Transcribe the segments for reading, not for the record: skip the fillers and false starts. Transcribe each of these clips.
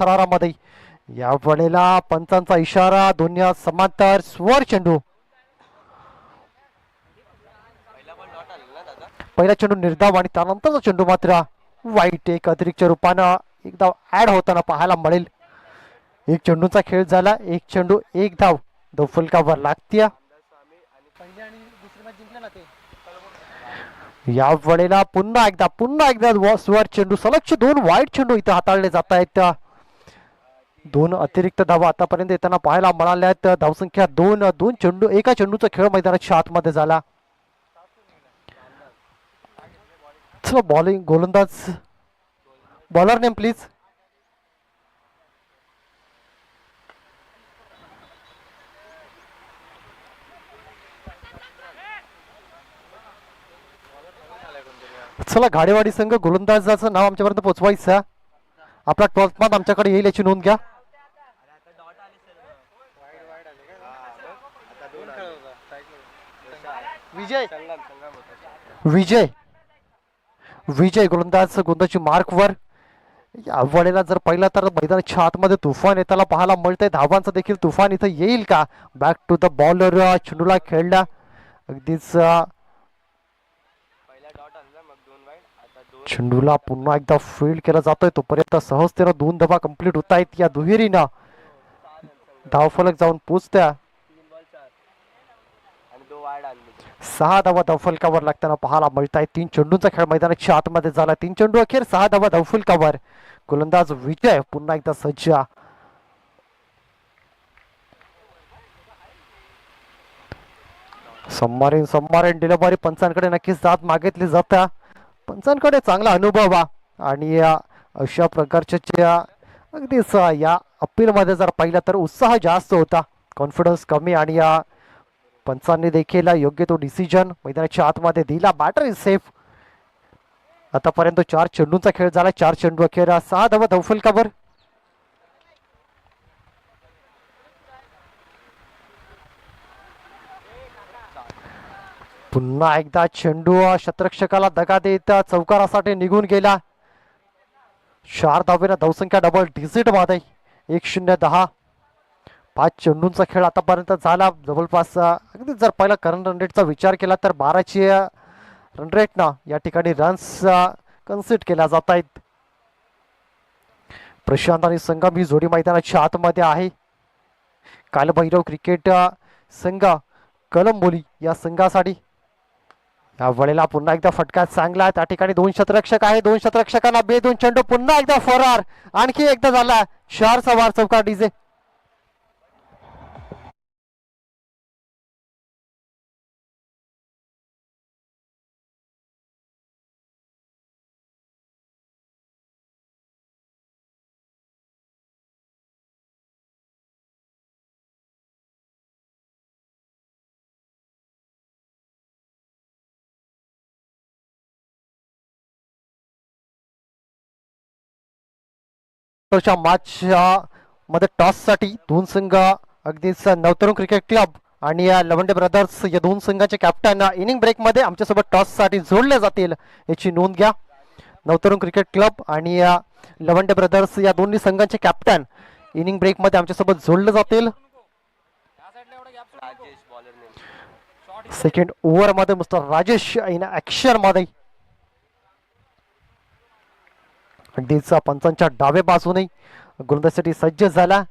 थरारामध्ये. या वेळेला पंचांचा इशारा, दोन्ही समांतर स्वर चेंडू. पहिला चेंडू निर्धाव आणि त्यानंतरचा चेंडू मात्र वाईट. एक अतिरिक्त रूपानं एकदा ऍड होताना पाहायला मिळेल. एक चेंडूचा खेळ झाला, एक चेंडू एक धाव फलकावर लागते. या वेळेला पुन्हा एकदा स्वर चेंडू, सलगचे 2 वाईट चेंडू इथं हाताळले जात आहेत. 2 अतिरिक्त धावा आतापर्यंत येताना पाहायला मिळाल्यात. धावसंख्या 2 चेंडू, एका चेंडूचा खेळ मैदानाच्या आतमध्ये झाला. चला बॉलिंग गोलंदाज, बॉलर नेम प्लीज. चला घाडेवाडी संघ गोलंदाजाचं नाव आमच्यापर्यंत पोहोचवायचं. आपला 12th मान आमच्याकडे येईल याची नोंद घ्या. विजय गोलंदाज गोंदाची मार्कवर. या वेळेला जर पाहिलं तर मैदानाच्या आतमध्ये तुफान येताना पाहायला मिळतंय. धावांचं देखील तुफान इथं येईल का? बॅक टू द बॉलर, चेंडूला खेळला अगदीच. चेंडूला पुन्हा एकदा फील्ड केला जातोय. तोपर्यंत सहजतेनं 2 धावा कंप्लीट होत आहेत. या दुहेरीनं धावफलक जाऊन पोचत्या. 6 धावा धावफलकावर लागताना पाहायला मिळत आहेत. 3 चेंडूंचा खेळ मैदानाच्या आतमध्ये झाला. 3 चेंडू अखेर 6 धावा धावफलकावर. गोलंदाज विजय पुन्हा एकदा सज्ज. सम्मारीन डिलिव्हरी पंचांकडे नक्कीच दाद मागितली जाता. पंचांकडे चांगला अनुभव आणि अशा प्रकारच्या अगदीच या अपीलमध्ये जर पाहिलं तर उत्साह जास्त होता, कॉन्फिडन्स कमी. आणि या पंचांनी देखील योग्य तो डिसिजन मैदानाच्या आतमध्ये दिला. Batter is safe. आतापर्यंत 4 चेंडूंचा खेळ झाला. 4 चेंडू अखेर 6 धावा धावफलकावर. पुन्हा एकदा चेंडू शतरक्षकाला दगा देत चौकारासाठी निघून गेला. 4 धावेनं धावसंख्या डबल डिजिट मध्ये 1-0-10. 5 चेंडूंचा खेळ आतापर्यंत झाला. जवळपास अगदी जर पहिला करंट रन रेटचा विचार केला तर 12ची रन रेटनं या ठिकाणी रन्स कन्सिड केल्या जात आहेत. प्रशांत आणि संगम ही जोडी मैदानाच्या आतमध्ये आहे. कालभैरव क्रिकेट संघ कलंबोली या संघासाठी. या वेळेला पुन्हा एकदा फटका चांगला. त्या ठिकाणी 2 शतरक्षक आहे. 2 शतरक्षकांना 2 चेंडू. पुन्हा एकदा फरार. आणखी एकदा झाला 4 सवार चौकार डीजे. मॅच मध्ये टॉस साठी 2 संघ अगदीच नवतरुण क्रिकेट क्लब आणि लवंडे ब्रदर्स या 2 संघाचे कॅप्टन इनिंग ब्रेक मध्ये आमच्यासोबत टॉस साठी जोडले जातील याची नोंद घ्या. नवतरुण क्रिकेट क्लब आणि लवंडे ब्रदर्स या दोन्ही संघांचे कॅप्टन इनिंग ब्रेक मध्ये आमच्यासोबत जोडले जातील. सेकंड ओव्हर मध्ये मिस्टर राजेश इन ऍक्शन मध्ये. अगदीच पंचांच्या डावे बाजूने गोलंदाजीसाठी सज्ज झाला.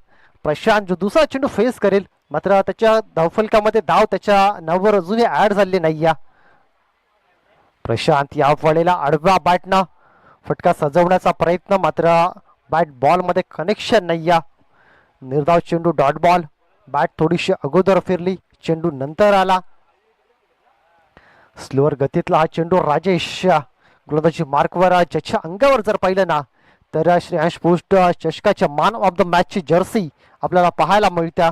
प्रशांत जो दुसरा चेंडू फेस करेल, मात्र त्याच्या धावफलकामध्ये धाव त्याच्या नावावर अजूनही ऍड झाले नाही. प्रशांत या वेळेला आडव्या बॅटनं फटका सजवण्याचा प्रयत्न, मात्र बॅट बॉल मध्ये कनेक्शन नाही. निर्धाव चेंडू डॉट बॉल. बॅट थोडीशी अगोदर फिरली, चेंडू नंतर आला. स्लोअर गतीतला हा चेंडू राजेश गोलंदाजी मार्कवर. ज्याच्या अंगावर जर पाहिलं ना तर श्रेयांश पोस्ट चषकाच्या मॅन ऑफ द मॅच ची जर्सी आपल्याला पाहायला मिळत्या.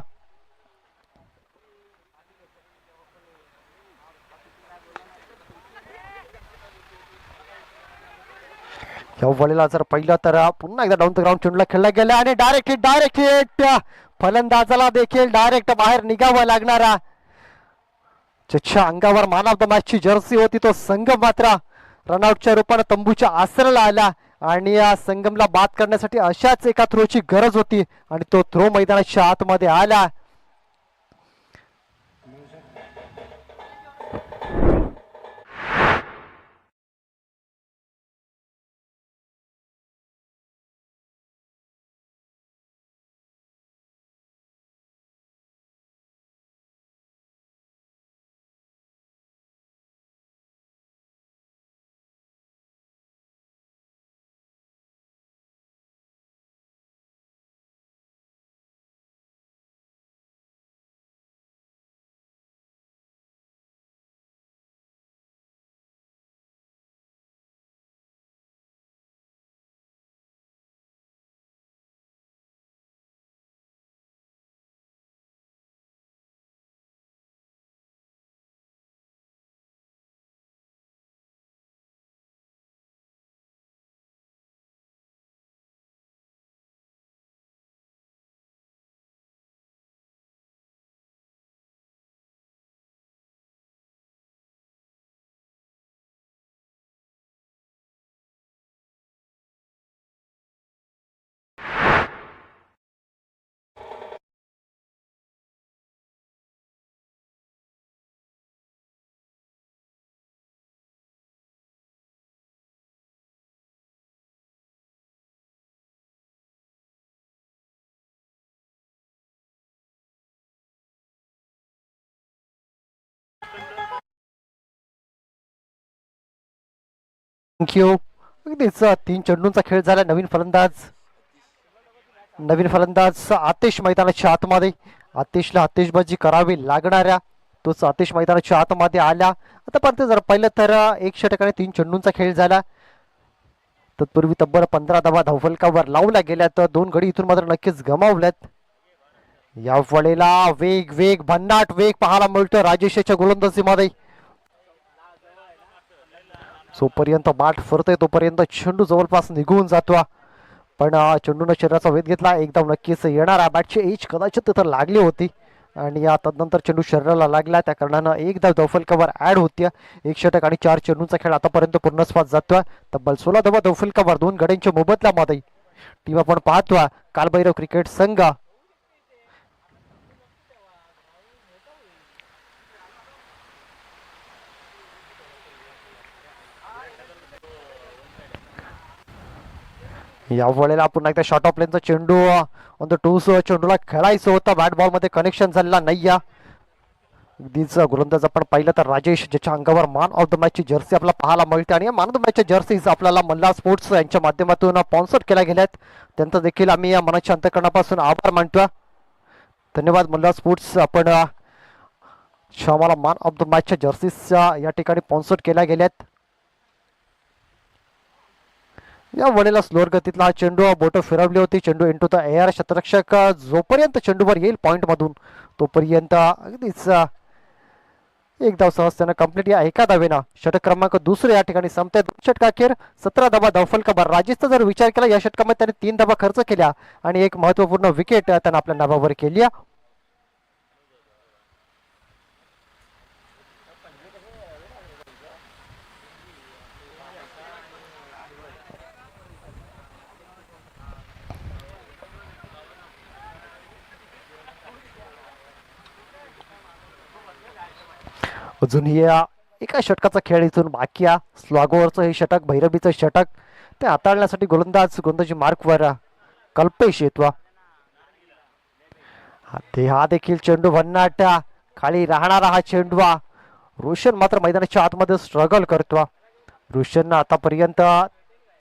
या वेळेला जर पाहिलं तर पुन्हा एकदा डाऊन द ग्राउंड चेंडूला खेळला गेला आणि डायरेक्ट हिट. फलंदाजाला देखील डायरेक्ट बाहेर निघावं लागणारा, ज्याच्या अंगावर मॅन ऑफ द मॅच ची जर्सी होती तो संघ मात्र रनआउटच्या रूपाने तंबूच्या आसराला आला आणि या संगमला बाद करण्यासाठी अशाच एका थ्रोची गरज होती आणि तो थ्रो मैदानाच्या आतमध्ये आला. थँक्यू. अगदीच 3 चेंडूंचा खेळ झाला. नवीन फलंदाज आतिश मैदानाच्या आतमध्ये. आतिशला आतिशबाजी करावी लागणाऱ्या तोच आतिश मैदानाच्या आतमध्ये आल्या. आतापर्यंत जर पाहिलं तर 1 षटक आणि 3 चेंडूंचा खेळ झाला. तत्पूर्वी तब्बल 15 धावा धावफलकावर लावल्या गेल्या तर 2 गडी इथून मात्र नक्कीच गमावल्यात. या वेळेला वेग भन्नाट वेग पाहायला मिळतो राजेशच्या गोलंदाजीमध्ये. जोपर्यंत बाट फरतोय तोपर्यंत चेंडू जवळपास निघून जातो. पण चेंडूनं शरीराचा वेध घेतला. एकदम नक्कीच येणारा बॅटची एज कदाचित तिथं लागली होती आणि तदनंतर चेंडू शरीराला लागला. त्या कारणानं एकदा धावफलकावर ऍड होती. 1 षटक आणि 4 चेंडूंचा खेळ आतापर्यंत पूर्णस्वास जातोय. तब्बल 16 धावा धावफलकावर 2 गड्यांच्या मोबदल्यामध्ये. टीम आपण पाहतोय कालभैरव क्रिकेट संघ. या वेळेला पुन्हा एकदा शॉर्ट ऑफ लेनचा चेंडू ऑन द टूस. चेंडूला खेळायचं होतं. बॅट बॉल मध्ये कनेक्शन झालेला नाही. अगदीच गोलंदाज आपण पाहिलं तर राजेश ज्याच्या अंगावर मॅन ऑफ द मॅचची जर्सी आपल्याला पाहायला मिळते आणि मॅन ऑफ द मॅचच्या जर्सीज आपल्याला मल्हार स्पोर्ट्स यांच्या माध्यमातून स्पॉन्सर केल्या गेल्यात. त्यांचा देखील आम्ही या मनाच्या अंतःकरणापासून आभार मानतो. धन्यवाद मल्हार स्पोर्ट्स. आपण आम्हाला मॅन ऑफ द मॅचच्या जर्सीज या ठिकाणी स्पॉन्सर केल्या गेल्यात. या वेळेला स्लोअर गतीतला हा चेंडू बोटं फिरवली होती. चेंडू इंटू द एअर. क्षेत्ररक्षक जोपर्यंत चेंडूवर येईल पॉइंट मधून तोपर्यंत अगदीच एक धाव सहजतेनं कंप्लीट. या एका धावेनं षटक क्रमांक 2 या ठिकाणी संपते. 2 षटकाखेर 17 धावा धावफलकावर. राजेशचा जर विचार केला या षटकामध्ये त्याने 3 धावा खर्च केल्या आणि एक महत्वपूर्ण विकेट त्यानं आपल्या नावावर केली. अजूनही एका षटकाचा खेळ इथून बाकी आहे. स्लॉगोवरचं हे षटक भैरवीचं षटक ते हाताळण्यासाठी गोलंदाजी मार्कवर कल्पेश येतो. हा देखील चेंडू भन्नाट खाली राहणारा हा चेंडू. रोशन मात्र मैदानाच्या आतमध्ये स्ट्रगल करतो. रोशननं आतापर्यंत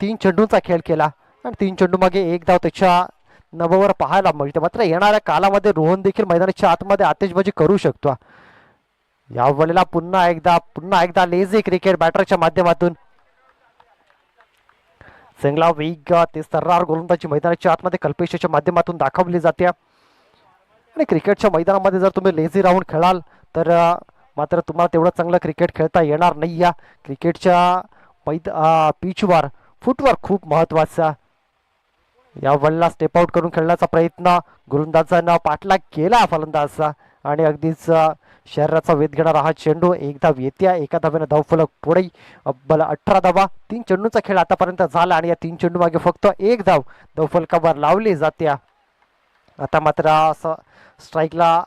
3 चेंडूंचा खेळ केला आणि 3 चेंडू मागे एक धाव त्याच्या नभावर पाहायला मिळते. मात्र येणाऱ्या कालामध्ये रोहन देखील मैदानाच्या आतमध्ये आतिषबाजी करू शकतो. या वेळेला पुन्हा एकदा लेझी क्रिकेट बॅटरच्या माध्यमातून चांगला वेग ते सर्रार गोलंदाजी मैदानाच्या आतमध्ये कल्पेशच्या माध्यमातून दाखवली जाते. आणि क्रिकेटच्या मैदानामध्ये जर तुम्ही लेझी राहून खेळाल तर मात्र तुम्हाला तेवढं चांगलं क्रिकेट खेळता येणार नाही. क्रिकेटच्या पिचवर फुटवर्क खूप महत्वाचा. या वेळेला स्टेप आउट करून खेळण्याचा प्रयत्न गोलंदाजांना पाठलाग केला फलंदाजाचा आणि अगदीच शरीराचा वेध घेणारा हा चेंडू एक धाव येत्या, एका धावेनं धावफलक पुढे. अब्बल 18 धावा 3 चेंडूंचा खेळ आतापर्यंत झाला आणि या 3 चेंडू मागे फक्त एक धाव धावफलकावर लावली जाते. आता मात्र असं स्ट्राईकला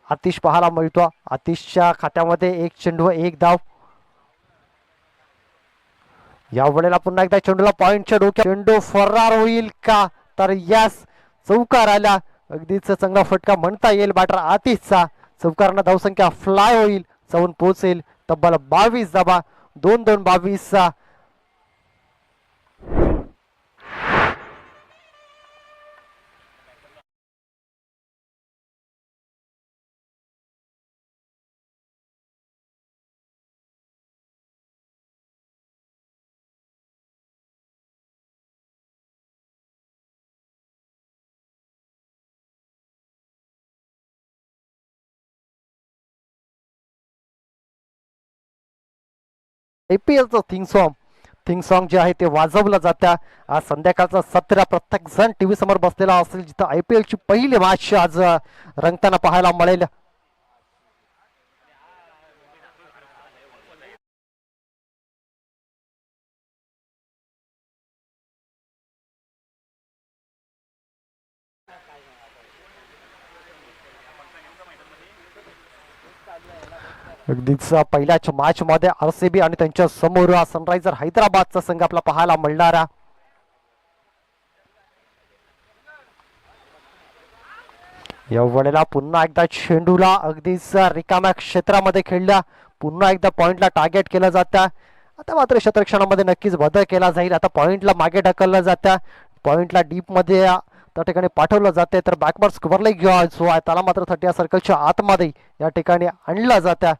आतिश पाहायला मिळतो. आतिशच्या खात्यामध्ये एक चेंडू एक धाव. या वेळेला पुन्हा एकदा चेंडूला पॉइंटच्या डोक्यात चेंडू फरार होईल का, तर यस चौकार आला. अगदीच चांगला फटका म्हणता येईल बॅटर आतिशचा. चौकारांना धावसंख्या फ्लाय होईल, जाऊन पोहोचेल तब्बल 22 धावा. 2-2-22. APLचं थिंग सॉन्ग जे आहे ते वाजवलं जातं. आज संध्याकाळचा 17 प्रत्येक जण टीव्ही समोर बसलेला असेल, जिथं IPL ची पहिली मॅच आज रंगताना पाहायला मिळेल. अगदीच पहिल्याच मॅच मध्ये RCB आणि त्यांच्या समोर सनरायझर हैदराबादचा संघ आपला पाहायला मिळणारा. या वेळेला पुन्हा एकदा चेंडूला अगदीच रिकाम्या क्षेत्रामध्ये खेळल्या, पुन्हा एकदा पॉइंटला टार्गेट केलं जातं. आता मात्र क्षेत्ररक्षणामध्ये नक्कीच बदल केला जाईल. आता पॉइंटला मागे ढकललं जातं, पॉइंटला डीप मध्ये त्या ठिकाणी पाठवलं जाते, तर बॅकवर्ड स्क्वेअरला जो आहे त्याला मात्र 30 सर्कलच्या आतमध्ये या ठिकाणी आणलं जातं.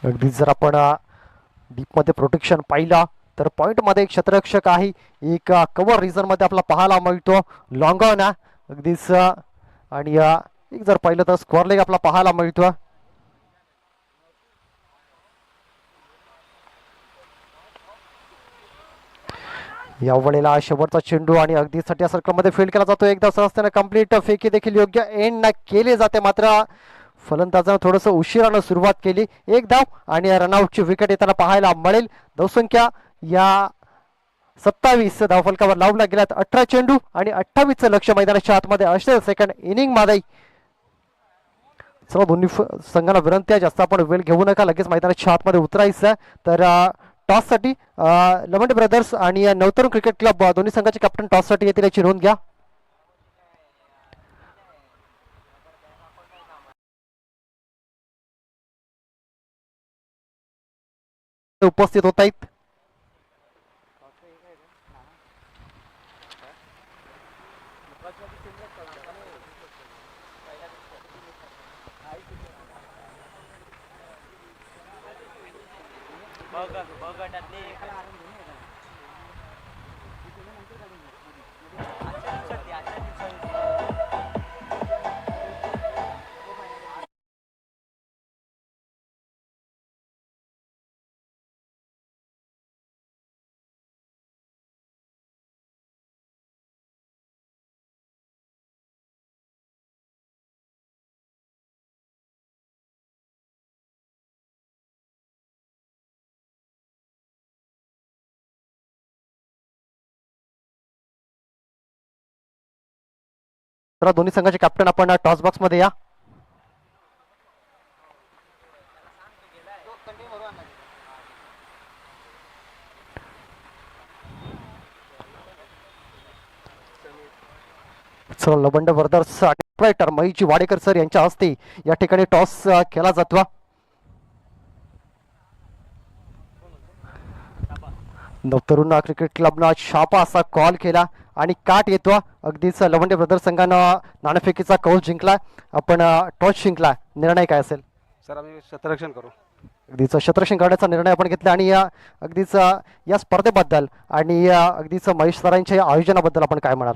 अगदीच जर आपण डीप मध्ये प्रोटेक्शन पाहिलं तर पॉइंट मध्ये एक क्षेत्ररक्षक आहे, एक कव्हर रिजन मध्ये आपला पाहायला मिळतो लॉंगॉन अगदीच. आणि एक जर पाहिलं तर स्क्वेअर लेग आपला पाहायला मिळतो. या वेळेला शेवटचा चेंडू आणि अगदी 30 सर्कलमध्ये फील्ड केला जातो. एकदा सहजतेने कंप्लीट फेकी देखील योग्य एंड केले जाते, मात्र फलंदाजानं थोडंसं उशिरानं सुरुवात केली. एक धाव आणि रनआउटची विकेट येताना पाहायला मिळेल. धावसंख्या या 27 धावफलकावर लावला गेल्यात. 18 चेंडू आणि 28चं लक्ष मैदानाच्या आतमध्ये असेल सेकंड इनिंग मध्ये. चला दोन्ही संघांना विनंती आहे, जास्त आपण वेळ घेऊ नका, लगेच मैदानाच्या आतमध्ये उतरायचं. तर टॉससाठी लवंडे ब्रदर्स आणि नवतरुण क्रिकेट क्लब दोन्ही संघाचे कॅप्टन टॉससाठी येतील याची नोंद घ्या. उपस्थित होत आहेत. तर दोन्ही संघाचे कॅप्टन आपण टॉस बॉक्स मध्ये या. चला लवंड ब्रदर्स ऑपरेटर महीची वाडेकर सर यांच्या हस्ते या ठिकाणी टॉस केला जातो. नवतरुण क्रिकेट क्लबनं छापा असा कॉल केला आणि काट येतो. अगदीच लवंडे ब्रदर्स संघानं नाणेफेकीचा कौल जिंकला, आपण टॉस जिंकला. निर्णय काय असेल? सर आम्ही क्षेत्ररक्षण करू. अगदीच क्षेत्ररक्षण करण्याचा निर्णय आपण घेतला. आणि अगदीच या स्पर्धेबद्दल आणि अगदीच महेश सरांच्या या आयोजनाबद्दल आपण काय म्हणाल?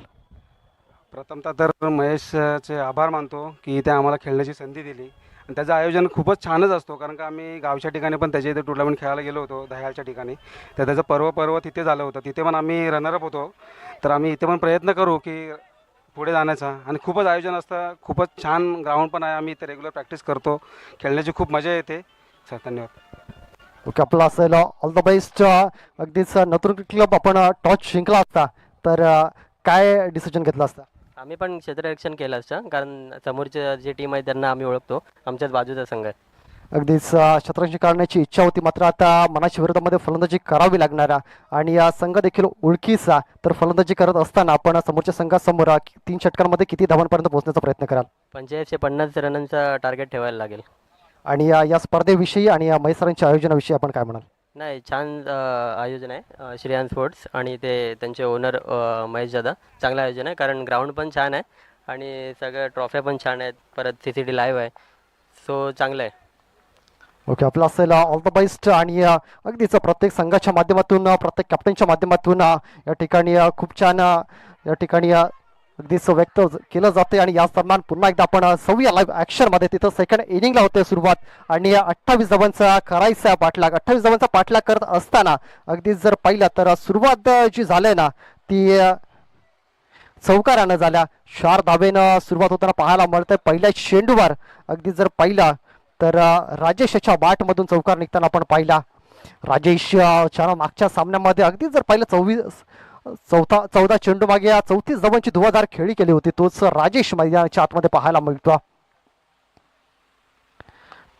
प्रथमतः तर महेशचे आभार मानतो की ते आम्हाला खेळण्याची संधी दिली आणि त्याचं आयोजन खूपच छानच असतो, कारण का आम्ही गावच्या ठिकाणी पण त्याच्या इथे टुर्नामेंट खेळायला गेलो होतो दह्यालच्या ठिकाणी. तर त्याचं पर्व तिथे झालं होतं, तिथे पण आम्ही रनरअप होतो. तर आम्ही इथे पण प्रयत्न करू की पुढे जाण्याचा. आणि खूपच आयोजन असतं, खूपच छान ग्राउंड पण आहे, आम्ही इथे रेग्युलर प्रॅक्टिस करतो, खेळण्याची खूप मजा येते. सर धन्यवाद. ओके, आपला असेल ऑल द बेस्ट. अगदीच नतुर क्लब आपण टॉस जिंकला असता तर काय डिसिजन घेतला असता? आम्ही पण क्षेत्ररक्षण केलं असतं, कारण समोरचे जे टीम आहे त्यांना आम्ही ओळखतो, आमच्याच बाजूचा संघ आहे. अगदीच शतरंजी काढण्याची इच्छा होती, मात्र आता मनाच्या विरोधामध्ये फलंदाजी करावी लागणार आणि संघ देखील ओळखीचा. तर फलंदाजी करत असताना आपण समोरच्या संघासमोर 3 षटकांमध्ये किती धावांपर्यंत पोहोचण्याचा प्रयत्न कराल? 45 रनांचा टार्गेट ठेवायला लागेल. आणि या स्पर्धेविषयी आणि या मैसरांच्या आयोजनाविषयी आपण काय म्हणाल? नाही, छान आयोजन आहे श्रेयान स्पोर्ट्स आणि ते त्यांचे ओनर महेश दादा. चांगलं आयोजन आहे, कारण ग्राउंड पण छान आहे आणि सगळं ट्रॉफ्या पण छान आहेत, परत CCTV लाईव्ह आहे, सो चांगलं आहे. ओके, आपलं असेल ऑल द बेस्ट. आणि अगदीच प्रत्येक संघाच्या माध्यमातून प्रत्येक कॅप्टनच्या माध्यमातून या ठिकाणी खूप छान या ठिकाणी अगदीच व्यक्त केलं जाते. आणि याच दरम्यान पुन्हा एकदा आपण सव्या लाईव्ह ॲक्शनमध्ये तिथं सेकंड इनिंगला होते सुरुवात आणि 28 धावांचा करायचा पाठलाग. 28 धावांचा पाठलाग करत असताना अगदीच जर पाहिलं तर सुरुवात जी झाली ना ती चौकारानं झाल्या. 4 धावेनं सुरुवात होताना पाहायला मिळतंय पहिल्या चेंडूवर. अगदी जर पाहिला तर राजेशच्या बॅटमधून चौकार निघताना आपण पाहिला. राजेश च्या मागच्या सामन्यामध्ये अगदी जर पाहिलं 14 चेंडू मागे 34 धावांची धुवाधार खेळी केली होती, तोच राजेश मैदानाच्या आतमध्ये पाहायला मिळतो.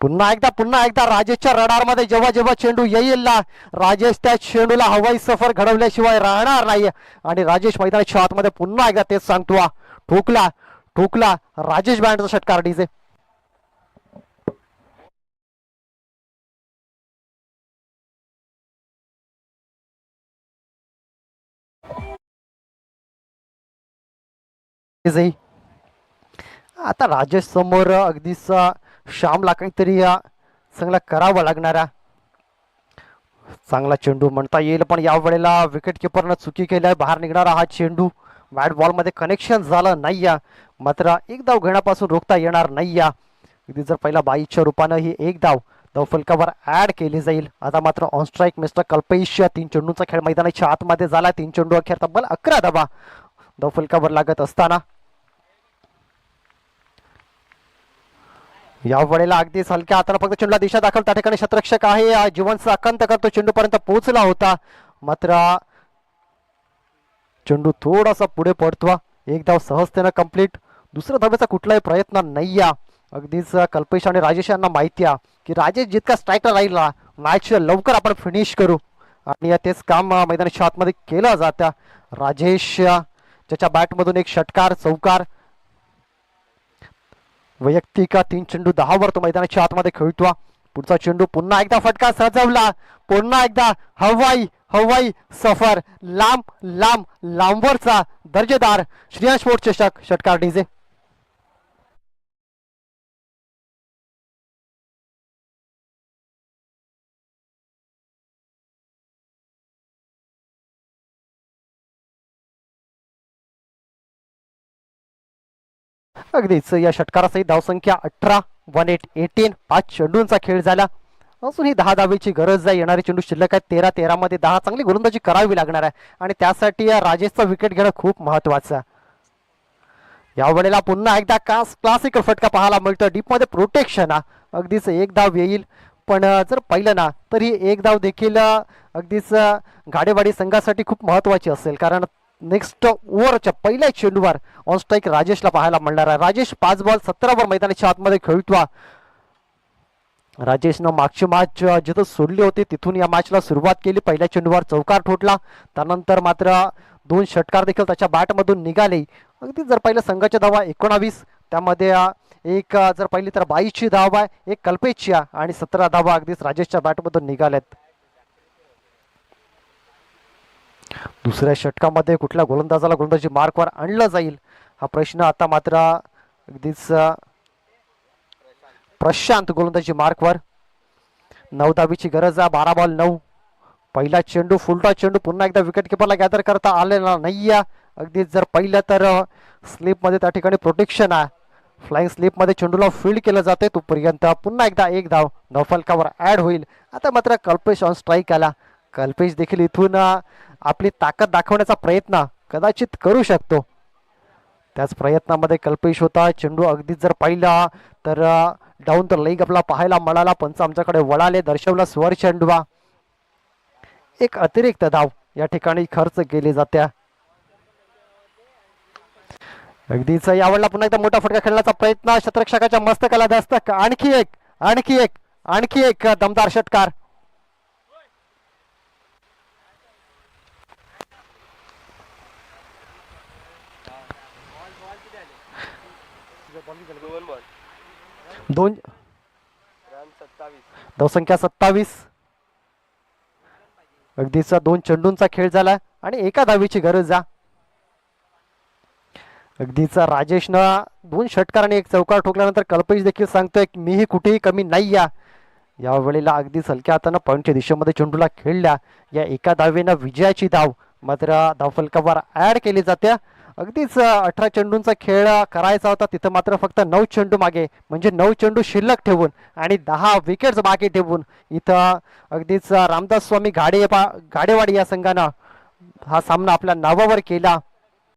पुन्हा एकदा राजेशच्या रडारमध्ये जेव्हा जेव्हा चेंडू येईल ना, राजेश त्या चेंडूला हवाई सफर घडवल्याशिवाय राहणार नाही. आणि राजेश मैदानाच्या आतमध्ये पुन्हा एकदा तेच सांगतो, ठोकला राजेश बँडचा षटकार. डीजे आता राजेश समोर अगदीच श्यामला काहीतरी चांगला करावा लागणारा. चांगला चेंडू म्हणता येईल, पण या वेळेला विकेट किपरनं चुकी केली आहे. बाहेर निघणारा हा चेंडू बॅट बॉलमध्ये कनेक्शन झालं नाही या, मात्र एक धाव घेण्यापासून रोखता येणार नाही या. अगदी जर पहिला बाईच्या रूपानं ही एक धाव फलकावर ऍड केली जाईल. आता मात्र ऑन स्ट्राईक मिस्टर कल्पेश. 3 चेंडूंचा खेळ मैदानाच्या आतमध्ये झाला. 3 चेंडू अखेर तब्बल 11 धावा फलकावर लागत असताना या वेळेला अगदीच हलक्या हाताने फक्त चेंडूला दिशा दाखल. त्या ठिकाणी शतरक्षक आहे जीवनचा अकंत करतो, चेंडूपर्यंत पोहोचला होता, मात्र चेंडू थोडासा पुढे पडतो. एक धाव सहजतेनं कंप्लीट. दुसऱ्या धावेचा कुठलाही प्रयत्न नाही या. अगदीच कल्पेश आणि राजेश यांना माहिती आहे की राजेश जितका स्ट्रायकर राहिला मॅच लवकर आपण फिनिश करू, आणि तेच काम मैदानाच्या आतमध्ये केलं जातं. राजेश ज्याच्या बॅटमधून एक षटकार चौकार वैयक्तिक 3 चेंडू 10 वर तो मैदानाच्या आतमध्ये खेळतो. पुढचा चेंडू पुन्हा एकदा फटका सजवला, पुन्हा एकदा हवाई सफर लांबवरचा दर्जेदार श्रेयस स्पोर्ट्स चषक षटकार. डीजे अगदीच या षटकारासहित धावसंख्या 18, 18, 5 चेंडूंचा खेळ झाला. अजून ही 10 धावेची गरज आहे. येणारे चेंडू शिल्लक आहेत 13 मध्ये 10. चांगली गोलंदाजी करावी लागणार आहे आणि त्यासाठी या राजेशचा विकेट घेणं खूप महत्वाचं. या वेळेला पुन्हा एकदा क्लासिकल फटका पाहायला मिळतो. डीप मध्ये प्रोटेक्शन. अगदीच एक धाव येईल, पण जर पाहिलं ना तरी एक धाव देखील अगदीच गाडेवाडी संघासाठी खूप महत्वाची असेल, कारण नेक्स्ट ओव्हरच्या पहिल्या चेंडूवर ऑन स्ट्राईक राजेशला पाहायला मिळणार आहे. राजेश 5 बॉल 17 वर मैदानाच्या आतमध्ये खेळतो. राजेशनं मागची मॅच जिथं सोडली होती तिथून या मॅचला सुरुवात केली. पहिल्या चेंडूवर चौकार ठोठला, त्यानंतर मात्र 2 षटकार देखील त्याच्या बॅटमधून निघाले. अगदी जर पाहिलं संघाच्या धावा 19, त्यामध्ये एक जर पाहिली तर 22ची धाव आहे, एक कल्पेशची आणि 17 धावा अगदीच राजेशच्या बॅटमधून निघाल्यात. दुसऱ्या षटकामध्ये कुठल्या गोलंदाजाला गोलंदाजी मार्कवर आणलं जाईल हा प्रश्न. आता मात्र अगदीच प्रशांत गोलंदाजी मार्कवर. 9 धावीची गरज आहे. 12 बॉल 9. पहिला चेंडू फुलटा चेंडू पुन्हा एकदा विकेट किपरला गॅदर करता आलेला नाही. अगदीच जर पाहिलं तर स्लिपमध्ये त्या ठिकाणी प्रोटेक्शन आहे. फ्लाइंग स्लिपमध्ये चेंडूला फील्ड केलं जाते. तोपर्यंत पुन्हा एकदा एक धाव धावफलकावर ॲड होईल. आता मात्र कल्पेश ऑन स्ट्राईक आला. कल्पेश देखील इथून आपली ताकद दाखवण्याचा प्रयत्न कदाचित करू शकतो. त्याच प्रयत्नामध्ये कल्पेश होता. चेंडू अगदीच जर पाहिला तर डाऊन द लेग आपला पाहायला मिळाला. पंच आमच्याकडे वळाले, दर्शवला स्वर चेंडवा. एक अतिरिक्त धाव या ठिकाणी खर्च केली जात्या. अगदीच यावेळेला पुन्हा एकदा मोठा फटका खेळण्याचा प्रयत्न. शतरक्षकाच्या मस्तकाला दस्तक. आणखी एक दमदार षटकार. दोन धावसंख्या 27. अगदीच 2 चेंडूंचा खेळ झाला आणि एका धावीची गरज आहे. अगदीच राजेशनं 2 षटकार आणि 1 चौकार ठोकल्यानंतर कल्पेश देखील सांगतोय मीही कुठेही कमी नाही या वेळेला अगदीच हलक्या हातानं पॉईंटच्या दिशेमध्ये चेंडूला खेळल्या. या एका धावेनं विजयाची धाव मात्र धावफलकावर ॲड केली जाते. अगदीच 18 चेंडूंचा खेळ करायचा होता, तिथं मात्र फक्त 9 चेंडू मागे, म्हणजे 9 चेंडू शिल्लक ठेवून आणि 10 विकेट्स मागे ठेवून इथं अगदीच रामदास स्वामी घाडेवाडी या संघानं हा सामना आपल्या नावावर केला.